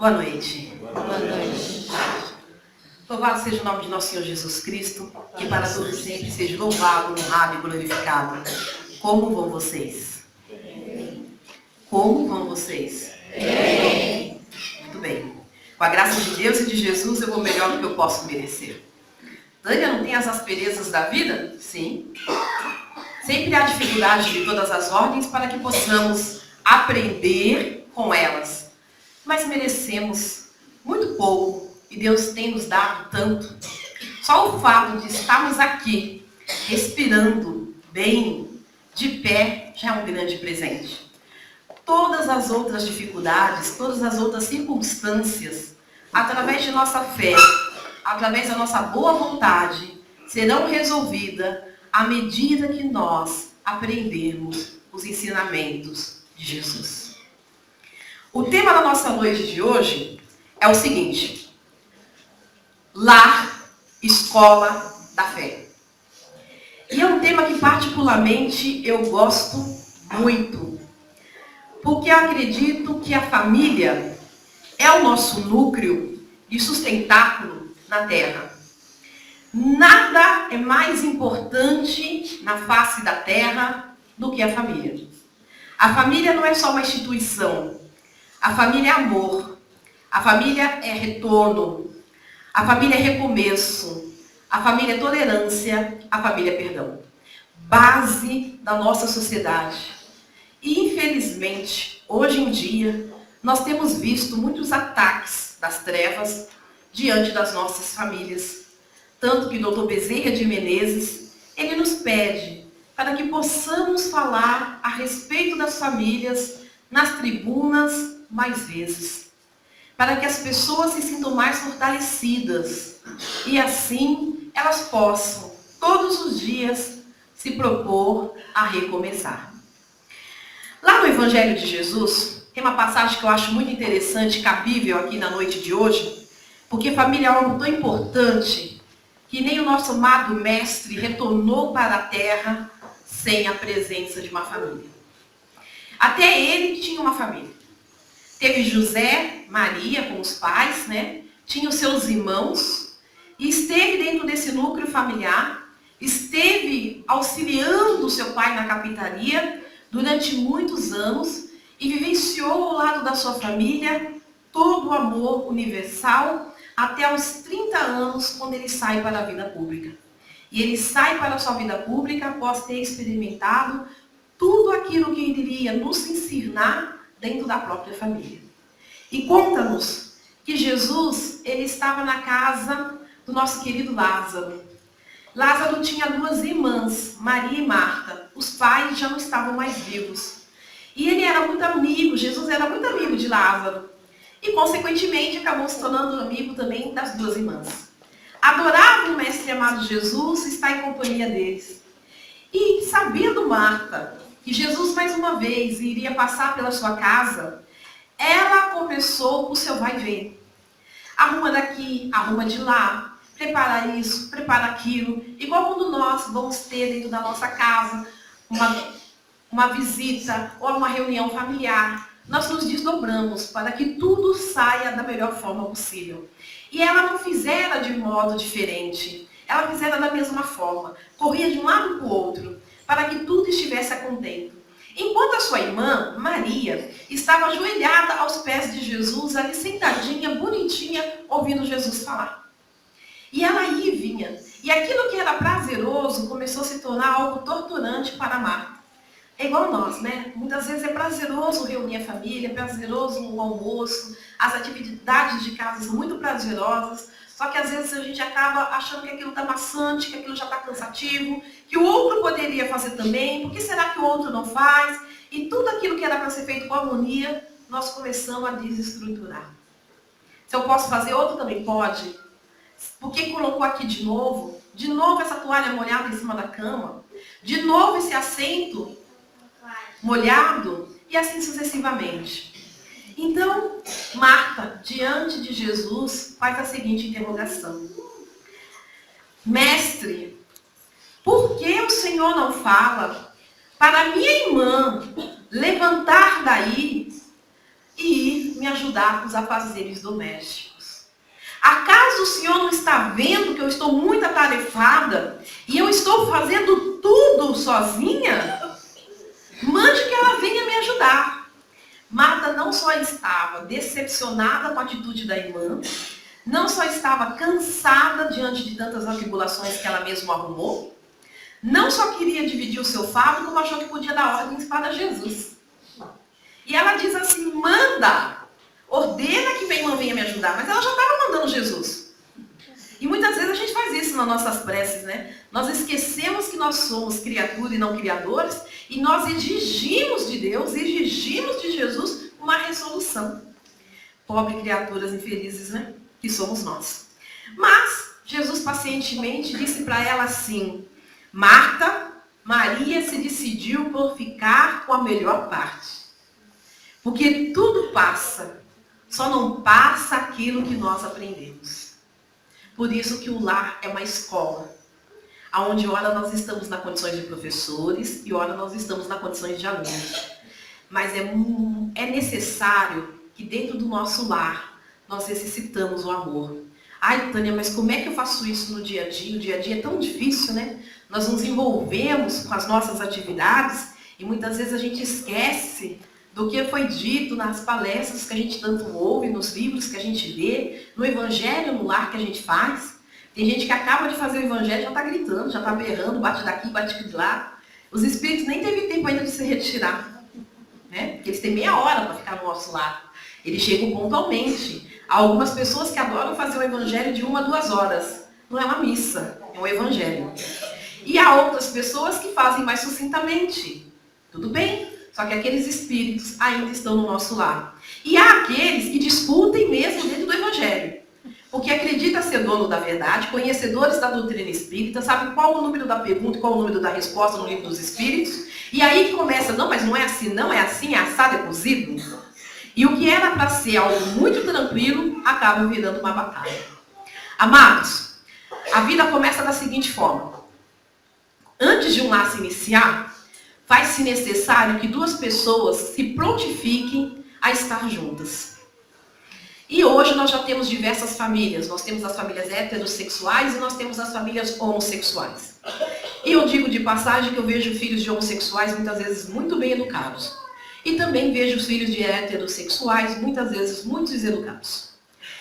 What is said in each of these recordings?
Boa noite. Boa noite. Louvado seja o nome de nosso Senhor Jesus Cristo, que para todos sempre seja louvado, honrado e glorificado. Como vão vocês? Como vão vocês? Muito bem. Com a graça de Deus e de Jesus, eu vou melhor do que eu posso merecer. Tânia, não tem as asperezas da vida? Sim. Sempre há dificuldade de todas as ordens para que possamos aprender com elas. Mas merecemos muito pouco e Deus tem nos dado tanto. Só o fato de estarmos aqui, respirando bem, de pé, já é um grande presente. Todas as outras dificuldades, todas as outras circunstâncias, através de nossa fé, através da nossa boa vontade, serão resolvidas à medida que nós aprendermos os ensinamentos de Jesus. O tema da nossa noite de hoje é o seguinte: lar, escola da fé. E é um tema que particularmente eu gosto muito, porque eu acredito que a família é o nosso núcleo de sustentáculo na Terra. Nada é mais importante na face da Terra do que a família. A família não é só uma instituição. A família é amor. A família é retorno. A família é recomeço. A família é tolerância. A família é perdão. Base da nossa sociedade. E, infelizmente, hoje em dia, nós temos visto muitos ataques das trevas diante das nossas famílias. Tanto que o Dr. Bezerra de Menezes, ele nos pede para que possamos falar a respeito das famílias nas tribunas mais vezes. Para que as pessoas se sintam mais fortalecidas e assim elas possam, todos os dias, se propor a recomeçar. Lá no Evangelho de Jesus, tem uma passagem que eu acho muito interessante e cabível aqui na noite de hoje, porque família é algo tão importante que nem o nosso amado mestre retornou para a terra sem a presença de uma família. Até ele tinha uma família. Teve José, Maria com os pais, né? Tinha os seus irmãos e esteve dentro desse núcleo familiar, esteve auxiliando o seu pai na capitaria durante muitos anos e vivenciou ao lado da sua família todo o amor universal até os 30 anos, quando ele sai para a vida pública. E ele sai para a sua vida pública após ter experimentado tudo aquilo que ele iria nos ensinar dentro da própria família. E conta-nos que Jesus, ele estava na casa do nosso querido Lázaro. Lázaro tinha duas irmãs, Maria e Marta. Os pais já não estavam mais vivos. E ele era muito amigo, Jesus era muito amigo de Lázaro. E, consequentemente, acabou se tornando amigo também das duas irmãs. Adorava o Mestre amado Jesus, está em companhia deles. E, sabendo Marta que Jesus, mais uma vez, iria passar pela sua casa, ela começou o seu vai e vem. Arruma daqui, arruma de lá, prepara isso, prepara aquilo. Igual quando nós vamos ter dentro da nossa casa uma visita ou uma reunião familiar. Nós nos desdobramos para que tudo saia da melhor forma possível. E ela não fizera de modo diferente. Ela fizera da mesma forma. Corria de um lado para o outro, para que tudo estivesse a contento. Enquanto a sua irmã, Maria, estava ajoelhada aos pés de Jesus, ali sentadinha, bonitinha, ouvindo Jesus falar. E ela ia e vinha. E aquilo que era prazeroso começou a se tornar algo torturante para Marta. É igual nós, né? Muitas vezes é prazeroso reunir a família, é prazeroso o almoço, as atividades de casa são muito prazerosas, só que às vezes a gente acaba achando que aquilo está maçante, que aquilo já está cansativo, que o outro poderia fazer também, por que será que o outro não faz? E tudo aquilo que era para ser feito com harmonia, nós começamos a desestruturar. Se eu posso fazer, outro também pode. Por que colocou aqui de novo essa toalha molhada em cima da cama, de novo esse assento molhado, e assim sucessivamente. Então, Marta, diante de Jesus, faz a seguinte interrogação: Mestre, por que o Senhor não fala para minha irmã levantar daí e ir me ajudar com os afazeres domésticos? Acaso o Senhor não está vendo que eu estou muito atarefada e eu estou fazendo tudo sozinha? Mande que ela venha me ajudar. Marta não só estava decepcionada com a atitude da irmã, não só estava cansada diante de tantas atribulações que ela mesma arrumou, não só queria dividir o seu fardo, como achou que podia dar ordens para Jesus. E ela diz assim, manda, ordena que minha irmã venha me ajudar. Mas ela já estava mandando Jesus. E muitas vezes a gente faz isso nas nossas preces, né? Nós esquecemos que nós somos criatura e não criadores, e nós exigimos de Deus, exigimos de Jesus uma resolução. Pobre criaturas infelizes, né? Que somos nós. Mas Jesus pacientemente disse para ela assim, Marta, Maria se decidiu por ficar com a melhor parte. Porque tudo passa, só não passa aquilo que nós aprendemos. Por isso que o lar é uma escola, onde ora nós estamos na condições de professores e ora nós estamos na condições de alunos. Mas é necessário que dentro do nosso lar nós necessitamos o amor. Ai, Tânia, mas como é que eu faço isso no dia a dia? O dia a dia é tão difícil, né? Nós nos envolvemos com as nossas atividades e muitas vezes a gente esquece do que foi dito nas palestras que a gente tanto ouve, nos livros que a gente lê, no evangelho no lar que a gente faz. Tem gente que acaba de fazer o evangelho e já está gritando, já está berrando, bate daqui, bate de lá. Os espíritos nem teve tempo ainda de se retirar, né? Porque eles têm meia hora para ficar no nosso lar. Eles chegam pontualmente. Há algumas pessoas que adoram fazer o evangelho de 1 a 2 horas. Não é uma missa, é um evangelho. E há outras pessoas que fazem mais sucintamente. Tudo bem, só que aqueles espíritos ainda estão no nosso lar. E há aqueles que discutem mesmo dentro do evangelho. Porque acredita ser dono da verdade, conhecedores da doutrina espírita, sabe qual o número da pergunta e qual o número da resposta no livro dos espíritos. E aí que começa, não, mas não é assim, não é assim, é assado, é cozido. E o que era para ser algo muito tranquilo, acaba virando uma batalha. Amados, a vida começa da seguinte forma. Antes de um lar se iniciar, faz-se necessário que duas pessoas se prontifiquem a estar juntas. E hoje nós já temos diversas famílias. Nós temos as famílias heterossexuais e nós temos as famílias homossexuais. E eu digo de passagem que eu vejo filhos de homossexuais muitas vezes muito bem educados. E também vejo filhos de heterossexuais muitas vezes muito deseducados.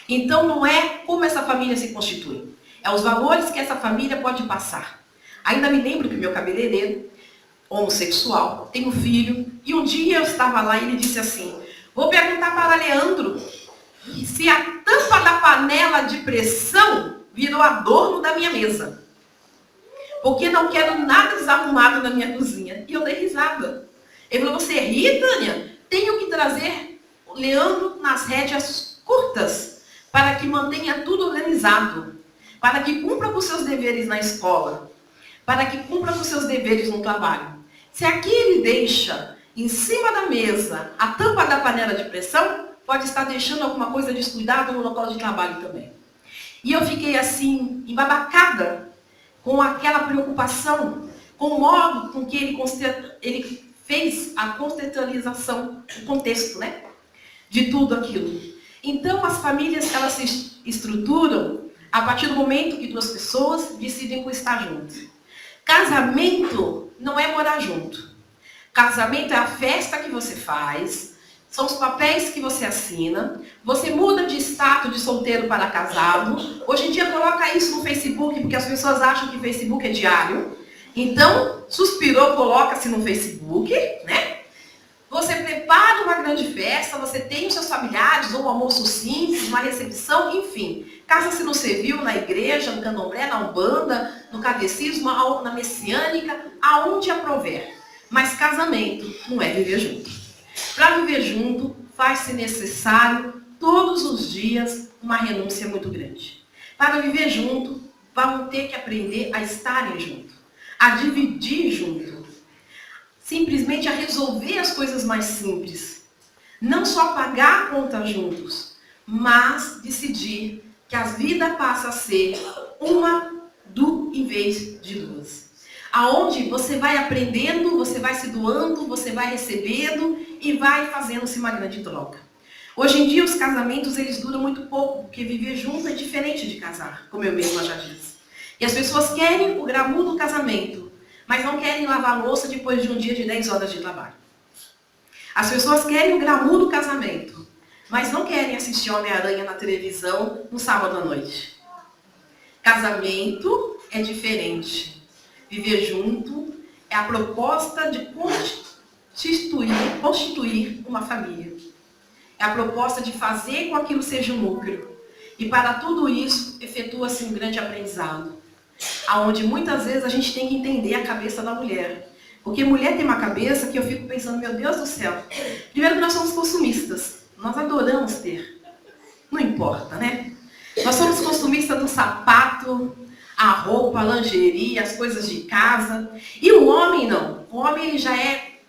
Então não é como essa família se constitui. É os valores que essa família pode passar. Ainda me lembro que meu cabeleireiro, homossexual, tem um filho, e um dia eu estava lá e ele disse assim, vou perguntar para Leandro se a tampa da panela de pressão virou adorno da minha mesa. Porque não quero nada desarrumado na minha cozinha. E eu dei risada. Ele falou, você ri, Tânia? Tenho que trazer o Leandro nas rédeas curtas, para que mantenha tudo organizado, para que cumpra com seus deveres na escola, para que cumpra com seus deveres no trabalho. Se aqui ele deixa em cima da mesa a tampa da panela de pressão, pode estar deixando alguma coisa descuidada no local de trabalho também. E eu fiquei assim, embabacada, com aquela preocupação, com o modo com que ele fez a contextualização, o contexto, né? De tudo aquilo. Então, as famílias, elas se estruturam a partir do momento que duas pessoas decidem por estar juntas. Casamento não é morar junto. Casamento é a festa que você faz, são os papéis que você assina, você muda de status de solteiro para casado. Hoje em dia coloca isso no Facebook, porque as pessoas acham que Facebook é diário. Então, suspirou, coloca-se no Facebook, né? Você prepara uma grande festa, você tem os seus familiares, ou um almoço simples, uma recepção, enfim. Casa-se no civil, na igreja, no candomblé, na umbanda, no catecismo, na messiânica, aonde aprover. Mas casamento não é viver junto. Para viver junto, faz-se necessário, todos os dias, uma renúncia muito grande. Para viver junto, vão ter que aprender a estarem juntos, a dividir junto. Simplesmente a resolver as coisas mais simples. Não só pagar a conta juntos, mas decidir que a vida passa a ser uma em vez de duas. Aonde você vai aprendendo, você vai se doando, você vai recebendo e vai fazendo-se uma grande troca. Hoje em dia os casamentos eles duram muito pouco, porque viver junto é diferente de casar, como eu mesma já disse. E as pessoas querem o glamour do casamento, mas não querem lavar a louça depois de um dia de 10 horas de trabalho. As pessoas querem o glamour do casamento, mas não querem assistir Homem-Aranha na televisão no sábado à noite. Casamento é diferente. Viver junto é a proposta de constituir uma família. É a proposta de fazer com que aquilo seja um núcleo. E para tudo isso, efetua-se um grande aprendizado. Onde muitas vezes a gente tem que entender a cabeça da mulher. Porque mulher tem uma cabeça que eu fico pensando, meu Deus do céu. Primeiro que nós somos consumistas. Nós adoramos ter. Não importa, né? Nós somos consumistas do sapato, a roupa, a lingerie, as coisas de casa. E o homem não. O homem ele já é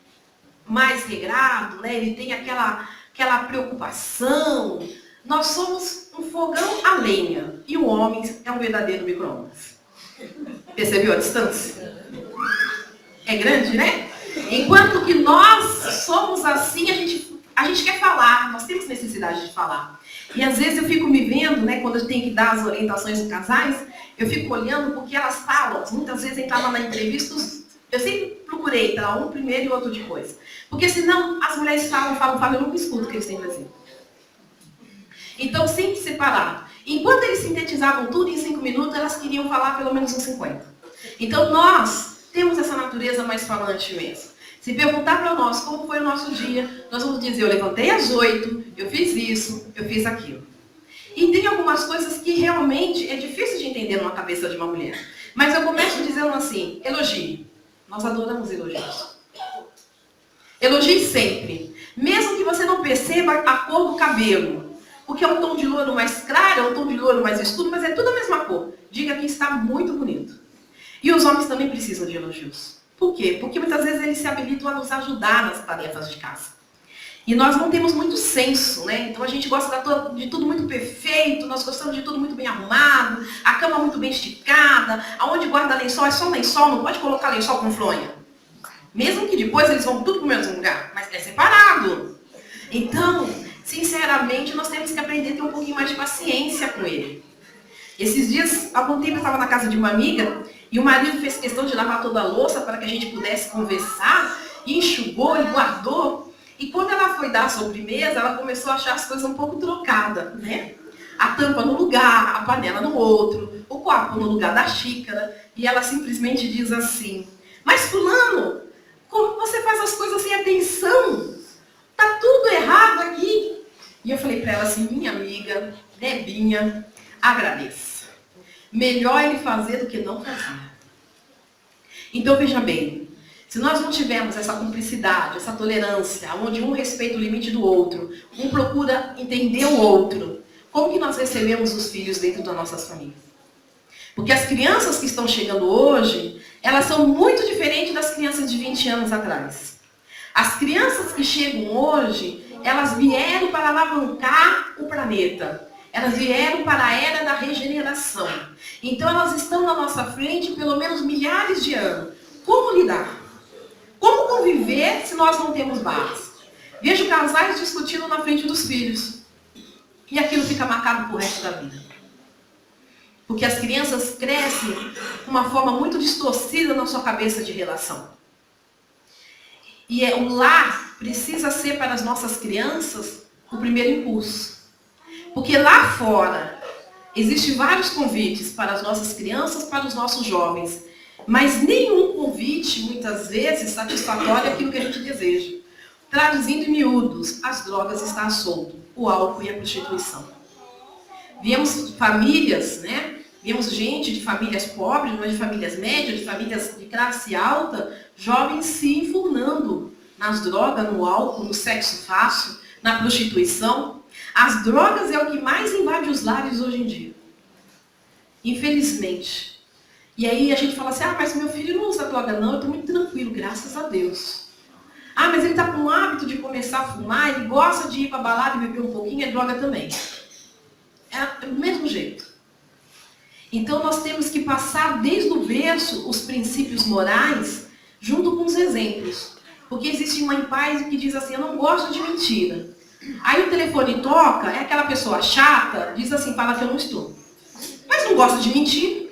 mais regrado, né? Ele tem aquela preocupação. Nós somos um fogão a lenha. E o homem é um verdadeiro micro-ondas. Percebeu a distância? É grande, né? Enquanto que nós somos assim, a gente quer falar. Nós temos necessidade de falar. E às vezes eu fico me vendo, né? Quando eu tenho que dar as orientações dos casais, eu fico olhando porque elas falam. Muitas vezes entrava na entrevista, eu sempre procurei para um primeiro e outro depois. Porque senão as mulheres falam, eu nunca escuto o que eles têm a dizer. Então, sempre separado. Enquanto eles sintetizavam tudo em 5 minutos, elas queriam falar pelo menos uns 50. Então, nós temos essa natureza mais falante mesmo. Se perguntar para nós como foi o nosso dia, nós vamos dizer, eu levantei às 8, eu fiz isso, eu fiz aquilo. E tem algumas coisas que realmente é difícil de entender numa cabeça de uma mulher. Mas eu começo dizendo assim, elogie. Nós adoramos elogios. Elogie sempre. Mesmo que você não perceba a cor do cabelo. Porque é um tom de louro mais claro, é um tom de louro mais escuro, mas é tudo a mesma cor. Diga que está muito bonito. E os homens também precisam de elogios. Por quê? Porque muitas vezes eles se habilitam a nos ajudar nas tarefas de casa. E nós não temos muito senso, né? Então a gente gosta de tudo muito perfeito, nós gostamos de tudo muito bem arrumado, a cama muito bem esticada, aonde guarda lençol é só lençol, não pode colocar lençol com fronha. Mesmo que depois eles vão tudo para o mesmo lugar, mas é separado. Então, sinceramente, nós temos que aprender a ter um pouquinho mais de paciência com ele. Esses dias, há algum tempo eu estava na casa de uma amiga e o marido fez questão de lavar toda a louça para que a gente pudesse conversar, e enxugou e guardou. E quando ela foi dar a sobremesa, ela começou a achar as coisas um pouco trocadas, né? A tampa no lugar, a panela no outro, o copo no lugar da xícara. E ela simplesmente diz assim, mas fulano, como você faz as coisas sem atenção? Tá tudo errado aqui. E eu falei para ela assim, minha amiga, Debinha, agradeça. Melhor ele fazer do que não fazer. Então veja bem, se nós não tivermos essa cumplicidade, essa tolerância, onde um respeita o limite do outro, um procura entender o outro, como que nós recebemos os filhos dentro das nossas famílias? Porque as crianças que estão chegando hoje, elas são muito diferentes das crianças de 20 anos atrás. As crianças que chegam hoje, elas vieram para alavancar o planeta. Elas vieram para a era da regeneração. Então elas estão na nossa frente pelo menos milhares de anos. Como lidar? Como conviver se nós não temos base? Vejo casais discutindo na frente dos filhos. E aquilo fica marcado pro resto da vida. Porque as crianças crescem de uma forma muito distorcida na sua cabeça de relação. E o lar precisa ser para as nossas crianças o primeiro impulso. Porque lá fora existem vários convites para as nossas crianças, para os nossos jovens. Mas nenhum convite, muitas vezes, satisfatório aquilo que a gente deseja. Traduzindo em miúdos, as drogas estão à solto, o álcool e a prostituição. Vemos famílias, né? Vemos gente de famílias pobres, mas de famílias médias, de famílias de classe alta, jovens se enfurnando nas drogas, no álcool, no sexo fácil, na prostituição. As drogas é o que mais invade os lares hoje em dia. Infelizmente. E aí a gente fala assim, mas meu filho não usa droga não, eu estou muito tranquilo, graças a Deus. Mas ele está com o hábito de começar a fumar, ele gosta de ir para a balada e beber um pouquinho, é droga também. É do mesmo jeito. Então nós temos que passar desde o berço os princípios morais, junto com os exemplos. Porque existe mãe e pai que diz assim, eu não gosto de mentira. Aí o telefone toca, é aquela pessoa chata, diz assim, fala que eu não estou. Mas não gosta de mentir.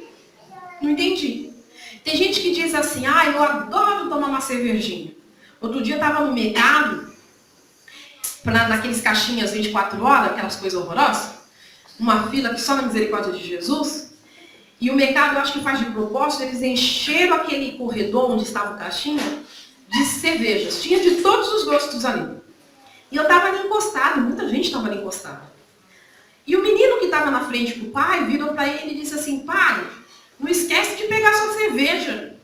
Não entendi. Tem gente que diz assim, eu adoro tomar uma cervejinha. Outro dia eu estava no mercado, naqueles caixinhas 24 horas, aquelas coisas horrorosas, uma fila que só na misericórdia de Jesus, e o mercado, eu acho que faz de propósito, eles encheram aquele corredor onde estava o caixinha de cervejas. Tinha de todos os gostos ali. E eu estava ali encostado, muita gente estava ali encostada. E o menino que estava na frente do pai virou para ele e disse assim, pai, não esquece de pegar sua cerveja.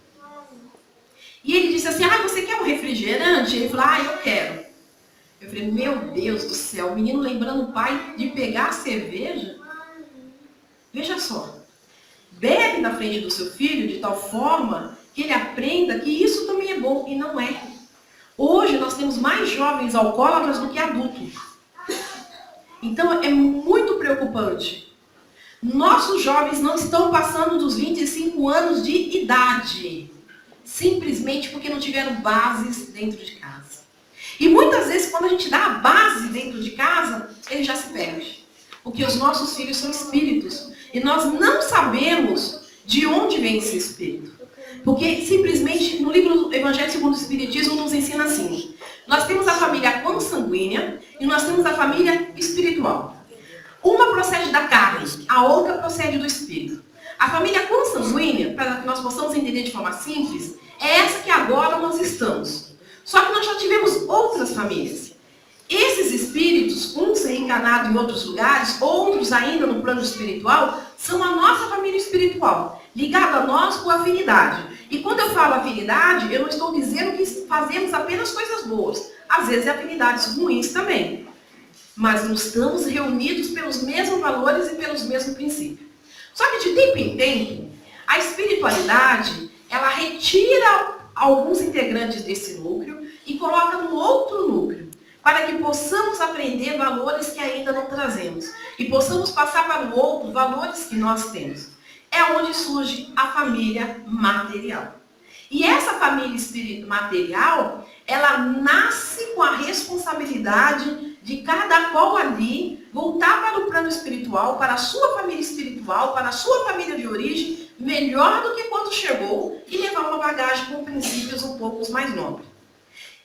E ele disse assim, você quer um refrigerante? Ele falou, eu quero. Eu falei, meu Deus do céu, o menino lembrando o pai de pegar a cerveja? Veja só, bebe na frente do seu filho de tal forma que ele aprenda que isso também é bom, e não é. Hoje nós temos mais jovens alcoólatras do que adultos. Então é muito preocupante. Nossos jovens não estão passando dos 25 anos de idade, simplesmente porque não tiveram bases dentro de casa. E muitas vezes, quando a gente dá a base dentro de casa, ele já se perde. Porque os nossos filhos são espíritos. E nós não sabemos de onde vem esse espírito. Porque, simplesmente, no livro do Evangelho segundo o Espiritismo, nos ensina assim. Nós temos a família consanguínea e nós temos a família espiritual. Uma procede da carne, a outra procede do espírito. A família consanguínea, para que nós possamos entender de forma simples, é essa que agora nós estamos. Só que nós já tivemos outras famílias. Esses espíritos, uns reencarnados em outros lugares, outros ainda no plano espiritual, são a nossa família espiritual, ligada a nós por afinidade. E quando eu falo afinidade, eu não estou dizendo que fazemos apenas coisas boas. Às vezes é afinidades ruins também. Mas nós estamos reunidos pelos mesmos valores e pelos mesmos princípios. Só que de tempo em tempo, a espiritualidade, ela retira alguns integrantes desse núcleo e coloca no outro núcleo, para que possamos aprender valores que ainda não trazemos e possamos passar para o outro valores que nós temos. É onde surge a família material. E essa família material, ela nasce com a responsabilidade de cada qual ali voltar para o plano espiritual, para a sua família espiritual, para a sua família de origem, melhor do que quando chegou e levar uma bagagem com princípios um pouco mais nobres.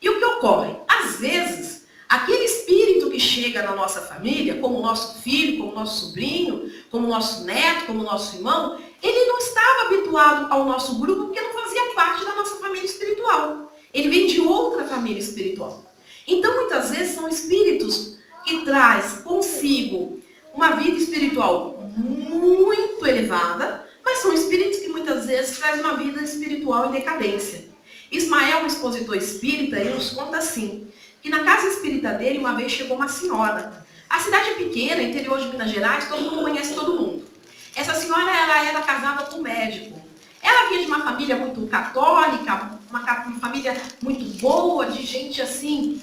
E o que ocorre? Às vezes, aquele espírito que chega na nossa família, como nosso filho, como nosso sobrinho, como nosso neto, como nosso irmão, ele não estava habituado ao nosso grupo porque não fazia parte da nossa família espiritual. Ele vem de outra família espiritual. Então, muitas vezes, são espíritos que trazem consigo uma vida espiritual muito elevada, mas são espíritos que muitas vezes trazem uma vida espiritual em decadência. Ismael, o expositor espírita, ele nos conta assim, que na casa espírita dele, uma vez chegou uma senhora. A cidade é pequena, interior de Minas Gerais, todo mundo conhece todo mundo. Essa senhora, ela era casada com um médico. Ela vinha de uma família muito católica, uma família muito boa, de gente assim,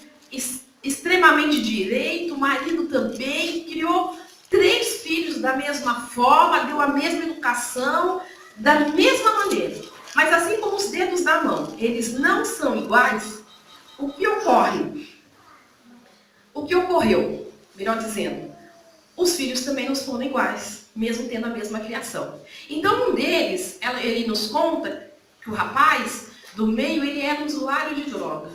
extremamente direito, o marido também, criou 3 filhos da mesma forma, deu a mesma educação, da mesma maneira. Mas assim como os dedos da mão, eles não são iguais, o que ocorre? O que ocorreu? Melhor dizendo, os filhos também não foram iguais, mesmo tendo a mesma criação. Então, um deles, ele nos conta que o rapaz do meio, ele era um usuário de droga.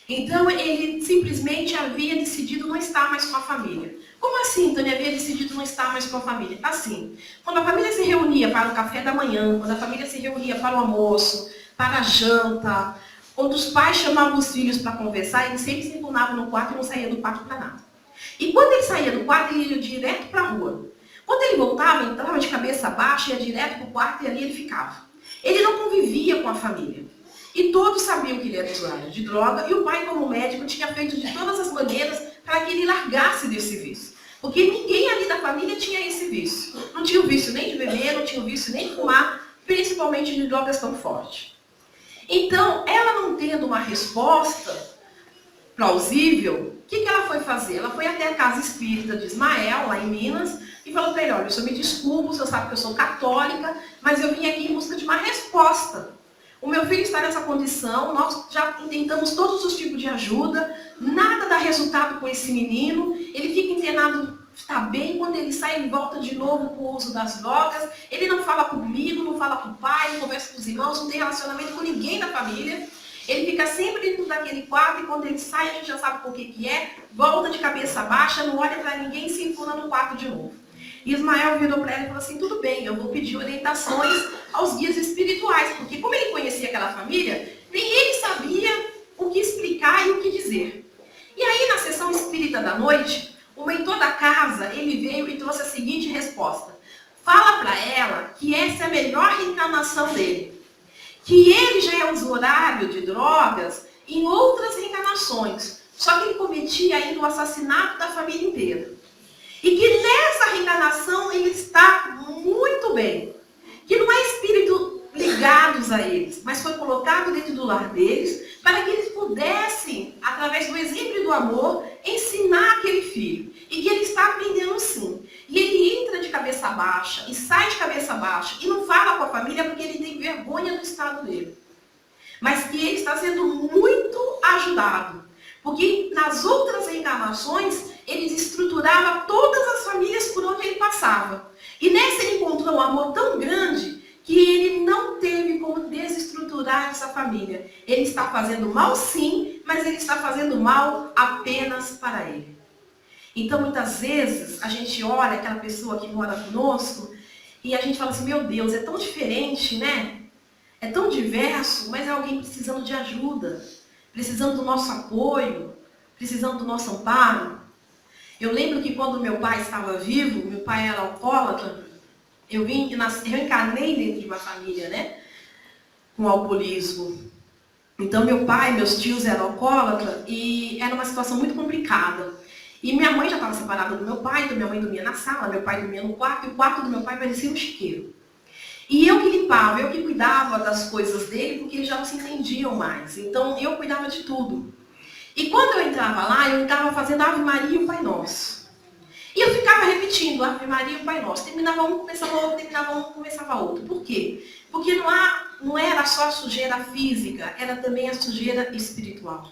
Então, ele simplesmente havia decidido não estar mais com a família. Como assim, Tânia, havia decidido não estar mais com a família? Assim, quando a família se reunia para o café da manhã, quando a família se reunia para o almoço, para a janta, quando os pais chamavam os filhos para conversar, ele sempre se enturmava no quarto e não saía do quarto para nada. E quando ele saía do quarto, ele ia direto para a rua. Quando ele voltava, entrava de cabeça baixa, ia direto para o quarto e ali ele ficava. Ele não convivia com a família. E todos sabiam que ele era usuário de droga, e o pai, como médico, tinha feito de todas as maneiras para que ele largasse desse vício. Porque ninguém ali da família tinha esse vício. Não tinha o vício nem de beber, não tinha o vício nem de fumar, principalmente de drogas tão fortes. Então, ela não tendo uma resposta plausível, o que ela foi fazer? Ela foi até a casa espírita de Ismael, lá em Minas, e falou para ele, olha, o senhor me desculpa, o senhor sabe que eu sou católica, mas eu vim aqui em busca de uma resposta. O meu filho está nessa condição, nós já tentamos todos os tipos de ajuda, nada dá resultado com esse menino, ele fica internado, está bem, quando ele sai, ele volta de novo com o uso das drogas, ele não fala comigo, não fala com o pai, não conversa com os irmãos, não tem relacionamento com ninguém da família. Ele fica sempre dentro daquele quarto e quando ele sai, a gente já sabe por que é, volta de cabeça baixa, não olha para ninguém e se enfunda no quarto de novo. E Ismael virou para ela e falou assim, tudo bem, eu vou pedir orientações aos guias espirituais, porque como ele conhecia aquela família, nem ele sabia o que explicar e o que dizer. E aí, na sessão espírita da noite, o mentor da casa, ele veio e trouxe a seguinte resposta. Fala para ela que essa é a melhor reencarnação dele. Que ele já é usuário de drogas em outras reencarnações. Só que ele cometia ainda o assassinato da família inteira. E que nessa reencarnação ele está muito bem. Que não é espírito ligados a eles, mas foi colocado dentro do lar deles para que eles pudessem, através do exemplo e do amor, ensinar aquele filho. E que ele está aprendendo sim. E ele entra de cabeça baixa e sai de cabeça baixa e não fala com a família porque ele tem vergonha do estado dele. Mas que ele está sendo muito ajudado. Porque nas outras reencarnações, ele estruturava todas as famílias por onde ele passava. E nessa ele encontrou um amor tão grande que ele não teve como desestruturar essa família. Ele está fazendo mal sim, mas ele está fazendo mal apenas para ele. Então, muitas vezes, a gente olha aquela pessoa que mora conosco e a gente fala assim, meu Deus, é tão diferente, né? É tão diverso, mas é alguém precisando de ajuda, precisando do nosso apoio, precisando do nosso amparo. Eu lembro que quando meu pai estava vivo, meu pai era alcoólatra, eu encarnei dentro de uma família, né? Com alcoolismo. Então, meu pai, meus tios eram alcoólatras e era uma situação muito complicada. E minha mãe já estava separada do meu pai, então minha mãe dormia na sala, meu pai dormia no quarto, e o quarto do meu pai parecia um chiqueiro. E eu que limpava, eu que cuidava das coisas dele, porque eles já não se entendiam mais. Então, eu cuidava de tudo. E quando eu entrava lá, eu estava fazendo a Ave Maria e o Pai Nosso. E eu ficava repetindo a Ave Maria e o Pai Nosso. Terminava um, começava outro, terminava um, começava outro. Por quê? Porque não era só a sujeira física, era também a sujeira espiritual.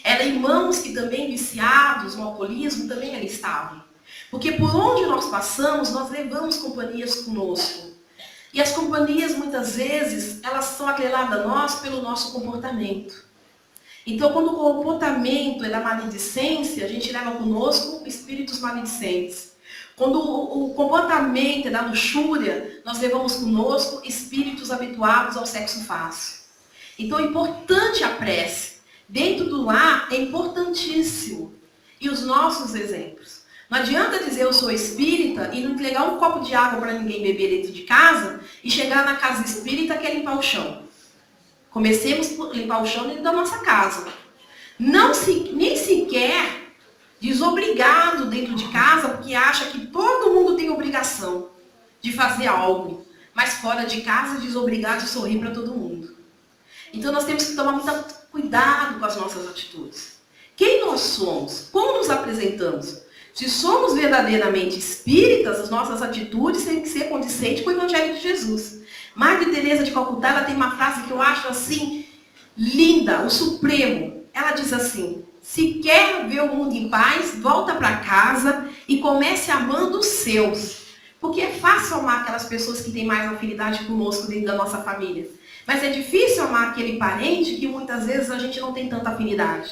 Eram irmãos que também viciados no alcoolismo também ali estavam. Porque por onde nós passamos, nós levamos companhias conosco. E as companhias, muitas vezes, elas são atreladas a nós pelo nosso comportamento. Então, quando o comportamento é da maledicência, a gente leva conosco espíritos maledicentes. Quando o comportamento é da luxúria, nós levamos conosco espíritos habituados ao sexo fácil. Então, é importante a prece. Dentro do lar é importantíssimo. E os nossos exemplos. Não adianta dizer eu sou espírita e não entregar um copo de água para ninguém beber dentro de casa e chegar na casa espírita e quer limpar o chão. Comecemos por limpar o chão dentro da nossa casa. Nem sequer desobrigado dentro de casa, porque acha que todo mundo tem obrigação de fazer algo. Mas fora de casa, desobrigado de sorrir para todo mundo. Então nós temos que tomar muito cuidado com as nossas atitudes. Quem nós somos? Como nos apresentamos? Se somos verdadeiramente espíritas, as nossas atitudes têm que ser condizentes com o Evangelho de Jesus. Madre Teresa de Calcutá, ela tem uma frase que eu acho assim, linda, o supremo. Ela diz assim, se quer ver o mundo em paz, volta para casa e comece amando os seus. Porque é fácil amar aquelas pessoas que têm mais afinidade conosco dentro da nossa família. Mas é difícil amar aquele parente que muitas vezes a gente não tem tanta afinidade.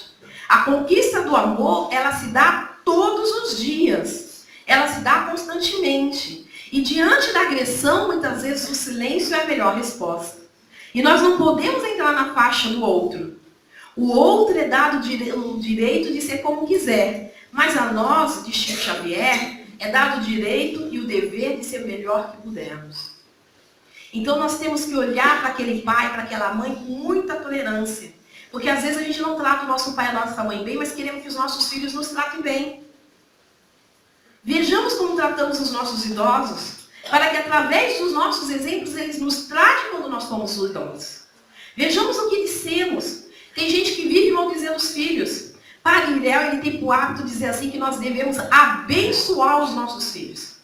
A conquista do amor, ela se dá todos os dias. Ela se dá constantemente. E diante da agressão, muitas vezes o silêncio é a melhor resposta. E nós não podemos entrar na faixa do outro. O outro é dado o direito de ser como quiser. Mas a nós, de Chico Xavier, é dado o direito e o dever de ser o melhor que pudermos. Então nós temos que olhar para aquele pai, para aquela mãe com muita tolerância. Porque às vezes a gente não trata o nosso pai e a nossa mãe bem, mas queremos que os nossos filhos nos tratem bem. Vejamos como tratamos os nossos idosos, para que através dos nossos exemplos eles nos tratem quando nós somos idosos. Vejamos o que dissemos. Tem gente que vive maldizendo os filhos. Padre Miguel, ele tem por hábito dizer assim que nós devemos abençoar os nossos filhos.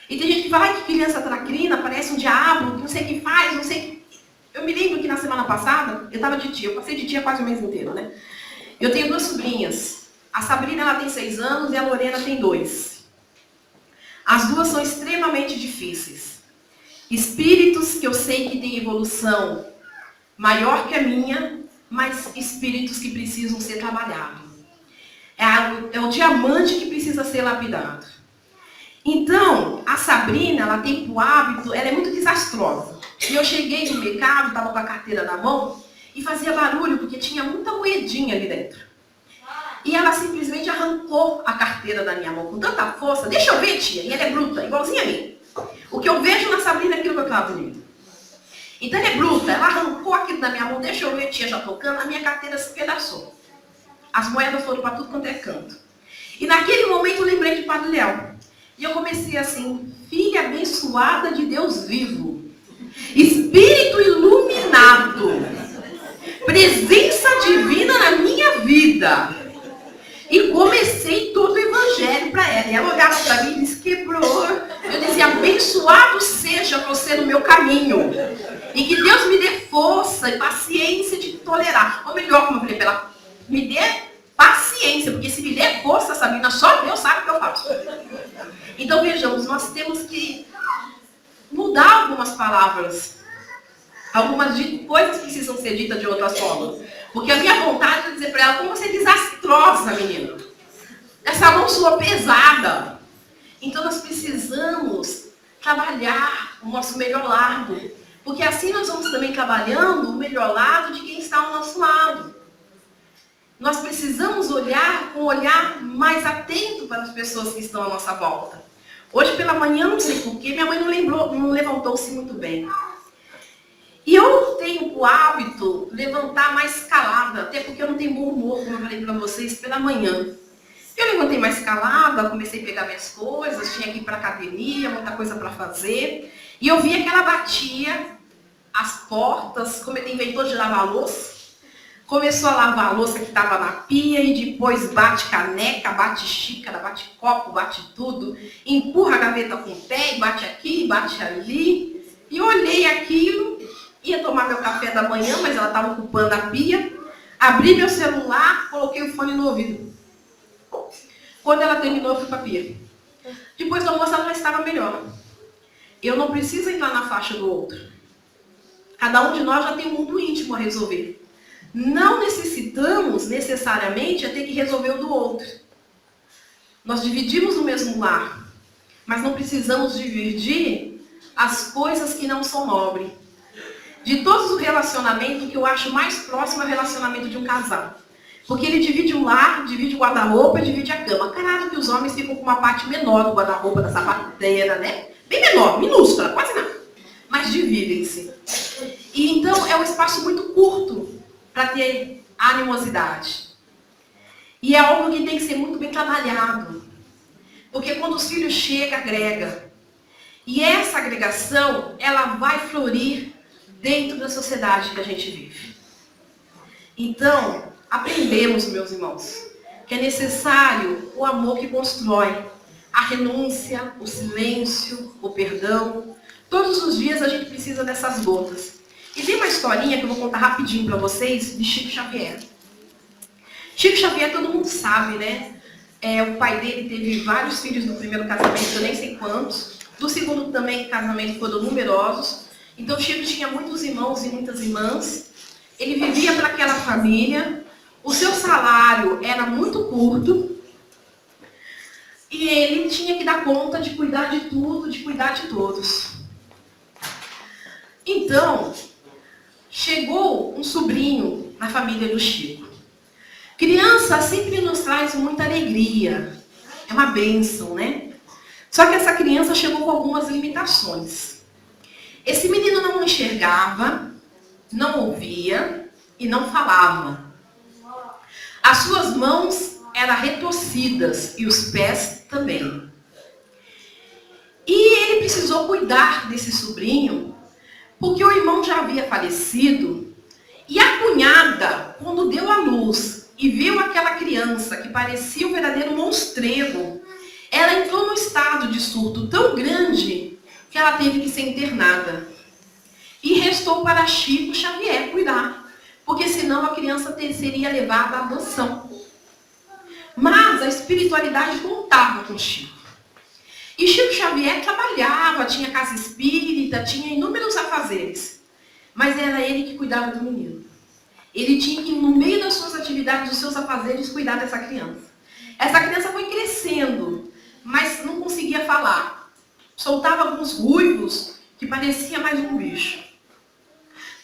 E tem gente que fala que criança traquina, parece um diabo, que não sei o que faz, não sei o que... Eu me lembro que na semana passada, eu estava de tia, eu passei de tia quase o mês inteiro, né? Eu tenho 2 sobrinhas. A Sabrina ela tem 6 anos e a Lorena tem 2. As duas são extremamente difíceis. Espíritos que eu sei que têm evolução maior que a minha, mas espíritos que precisam ser trabalhados. É o diamante que precisa ser lapidado. Então, a Sabrina, ela tem o hábito, ela é muito desastrosa. E eu cheguei no mercado, estava com a carteira na mão, e fazia barulho, porque tinha muita moedinha ali dentro. E ela simplesmente arrancou a carteira da minha mão com tanta força. Deixa eu ver, tia. E ela é bruta, igualzinha a mim. O que eu vejo na Sabrina é aquilo que eu estava vendo. Então ela é bruta, ela arrancou aquilo da minha mão. Deixa eu ver, tia, já tocando. A minha carteira se pedaçou. As moedas foram para tudo quanto é canto. E naquele momento eu lembrei de Padre Léo. E eu comecei assim: filha abençoada de Deus vivo, Espírito iluminado, presença divina na minha vida. E comecei todo o evangelho para ela. E ela olhava para mim e disse: quebrou. Eu dizia: abençoado seja você no meu caminho. E que Deus me dê força e paciência de tolerar. Ou melhor, como eu falei para ela, me dê paciência. Porque se me der força, Sabrina, só Deus sabe o que eu faço. Então vejamos, nós temos que mudar algumas palavras. Algumas coisas precisam ser ditas de outras formas. Porque a minha vontade é dizer para ela: como você é desastrosa, menina. Essa mão sua pesada. Então nós precisamos trabalhar o nosso melhor lado. Porque assim nós vamos também trabalhando o melhor lado de quem está ao nosso lado. Nós precisamos olhar com um olhar mais atento para as pessoas que estão à nossa volta. Hoje pela manhã, não sei porquê, minha mãe não levantou-se muito bem. E eu tenho o hábito de levantar mais calada, até porque eu não tenho bom humor, como eu falei para vocês, pela manhã. Eu levantei mais calada, comecei a pegar minhas coisas, tinha que ir para a academia, muita coisa para fazer. E eu via que ela batia as portas, como ele inventou de lavar a louça. Começou a lavar a louça que estava na pia e depois bate caneca, bate xícara, bate copo, bate tudo. Empurra a gaveta com o pé e bate aqui, bate ali. E eu olhei aquilo. Ia tomar meu café da manhã, mas ela estava ocupando a pia. Abri meu celular, coloquei o fone no ouvido. Quando ela terminou, eu fui para a pia. Depois do almoço, ela já estava melhor. Eu não preciso entrar na faixa do outro. Cada um de nós já tem um mundo íntimo a resolver. Não necessitamos, necessariamente, ter que resolver o do outro. Nós dividimos o mesmo lar, mas não precisamos dividir as coisas que não são nobres. De todos os relacionamentos, o que eu acho mais próximo é o relacionamento de um casal. Porque ele divide o lar, divide o guarda-roupa e divide a cama. Claro que os homens ficam com uma parte menor do guarda-roupa, da sapateira, né? Bem menor, minúscula, quase nada. Mas dividem-se. E então é um espaço muito curto para ter animosidade. E é algo que tem que ser muito bem trabalhado. Porque quando os filhos chegam, agrega. E essa agregação, ela vai florir dentro da sociedade que a gente vive. Então, aprendemos, meus irmãos, que é necessário o amor que constrói, a renúncia, o silêncio, o perdão. Todos os dias a gente precisa dessas gotas. E tem uma historinha que eu vou contar rapidinho para vocês de Chico Xavier. Chico Xavier todo mundo sabe, né? O pai dele teve vários filhos no primeiro casamento, eu nem sei quantos. Do segundo também casamento foram numerosos. Então Chico tinha muitos irmãos e muitas irmãs. Ele vivia para aquela família. O seu salário era muito curto. E ele tinha que dar conta de cuidar de tudo, de cuidar de todos. Então, chegou um sobrinho na família do Chico. Criança sempre nos traz muita alegria. É uma bênção, né? Só que essa criança chegou com algumas limitações. Esse menino não enxergava, não ouvia e não falava. As suas mãos eram retorcidas e os pés também. E ele precisou cuidar desse sobrinho, porque o irmão já havia falecido. E a cunhada, quando deu à luz e viu aquela criança que parecia um verdadeiro monstrengo, ela entrou num estado de surto tão grande que ela teve que ser internada. E restou para Chico Xavier cuidar, porque senão a criança seria levada à adoção. Mas a espiritualidade contava com Chico. E Chico Xavier trabalhava, tinha casa espírita, tinha inúmeros afazeres. Mas era ele que cuidava do menino. Ele tinha que, no meio das suas atividades, dos seus afazeres, cuidar dessa criança. Essa criança foi crescendo, mas não conseguia falar. Soltava alguns ruivos que parecia mais um bicho.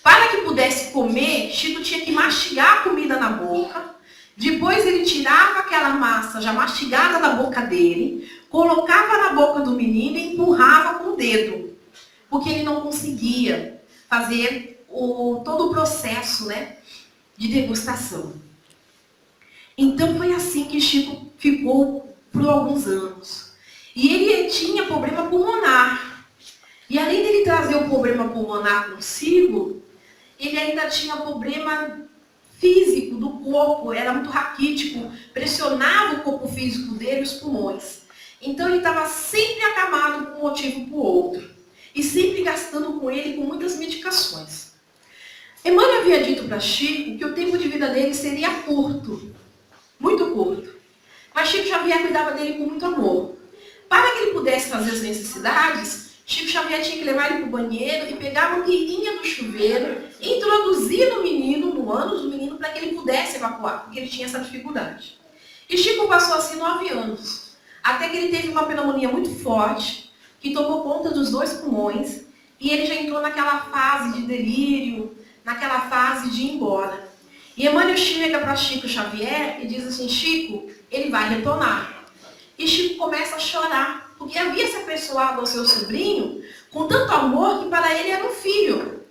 Para que pudesse comer, Chico tinha que mastigar a comida na boca. Depois ele tirava aquela massa já mastigada da boca dele, colocava na boca do menino e empurrava com o dedo. Porque ele não conseguia fazer todo o processo, né, de degustação. Então foi assim que Chico ficou por alguns anos. E ele tinha problema pulmonar. E além dele trazer o problema pulmonar consigo, ele ainda tinha problema físico do corpo, era muito raquítico, pressionava o corpo físico dele e os pulmões. Então ele estava sempre acamado por um motivo para o outro. E sempre gastando com ele com muitas medicações. Emmanuel havia dito para Chico que o tempo de vida dele seria curto, muito curto. Mas Chico Xavier cuidava dele com muito amor. Para que ele pudesse fazer as necessidades, Chico Xavier tinha que levar ele para o banheiro e pegar uma mangueirinha do chuveiro, introduzir no menino, no ânus do menino, para que ele pudesse evacuar, porque ele tinha essa dificuldade. E Chico passou assim 9 anos, até que ele teve uma pneumonia muito forte, que tomou conta dos 2 pulmões, e ele já entrou naquela fase de delírio, naquela fase de ir embora. E Emmanuel chega para Chico Xavier e diz assim: Chico, ele vai retornar. E Chico começa a chorar, porque havia se apessoado ao seu sobrinho com tanto amor que para ele era um filho.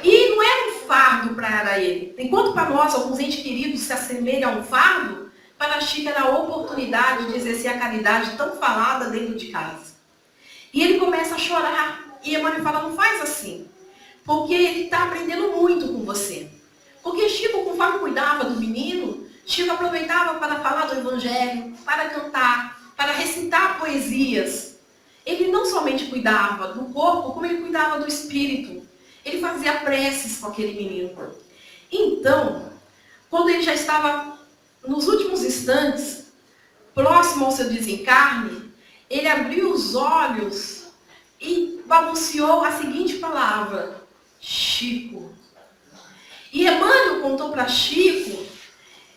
E não era um fardo para ele. Enquanto para nós, alguns entes queridos se assemelham a um fardo, para Chico era a oportunidade de exercer a caridade tão falada dentro de casa. E ele começa a chorar. E Emmanuel fala: não faz assim, porque ele está aprendendo muito com você. Porque Chico, conforme cuidava do menino, Chico aproveitava para falar do Evangelho, para cantar, para recitar poesias. Ele não somente cuidava do corpo, como ele cuidava do espírito. Ele fazia preces com aquele menino. Então, quando ele já estava nos últimos instantes, próximo ao seu desencarne, ele abriu os olhos e balbuciou a seguinte palavra: Chico. E Emmanuel contou para Chico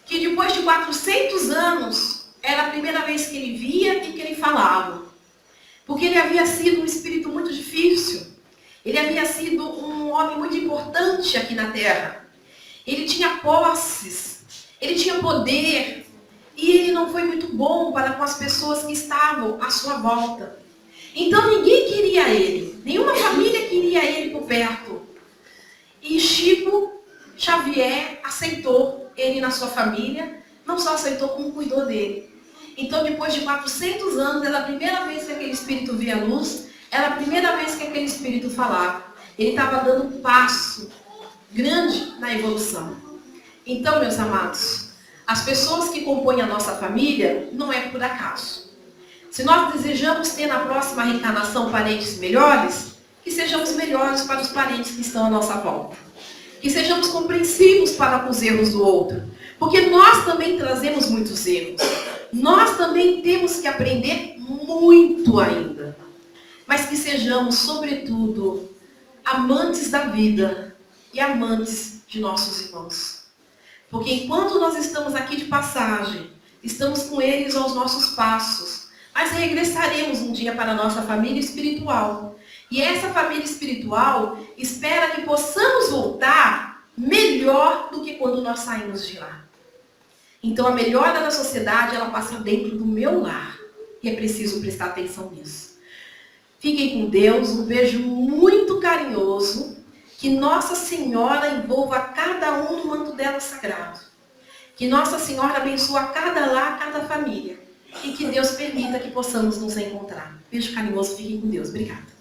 que depois de 400 anos era a primeira vez que ele via e que ele falava. Porque ele havia sido um espírito muito difícil. Ele havia sido um homem muito importante aqui na Terra. Ele tinha posses, ele tinha poder, e ele não foi muito bom para com as pessoas que estavam à sua volta. Então ninguém queria ele, nenhuma família queria ele por perto. E Chico Xavier aceitou ele na sua família, não só aceitou, como cuidou dele. Então, depois de 400 anos, era a primeira vez que aquele espírito via a luz, era a primeira vez que aquele espírito falava. Ele estava dando um passo grande na evolução. Então, meus amados, as pessoas que compõem a nossa família não é por acaso. Se nós desejamos ter na próxima reencarnação parentes melhores, que sejamos melhores para os parentes que estão à nossa volta. Que sejamos compreensivos para com os erros do outro. Porque nós também trazemos muitos erros. Nós também temos que aprender muito ainda. Mas que sejamos, sobretudo, amantes da vida e amantes de nossos irmãos. Porque enquanto nós estamos aqui de passagem, estamos com eles aos nossos passos, mas regressaremos um dia para a nossa família espiritual. E essa família espiritual espera que possamos voltar melhor do que quando nós saímos de lá. Então a melhora da sociedade, ela passa dentro do meu lar. E é preciso prestar atenção nisso. Fiquem com Deus, um beijo muito carinhoso. Que Nossa Senhora envolva cada um no manto dela sagrado. Que Nossa Senhora abençoe cada lar, cada família. E que Deus permita que possamos nos encontrar. Beijo carinhoso, fiquem com Deus. Obrigada.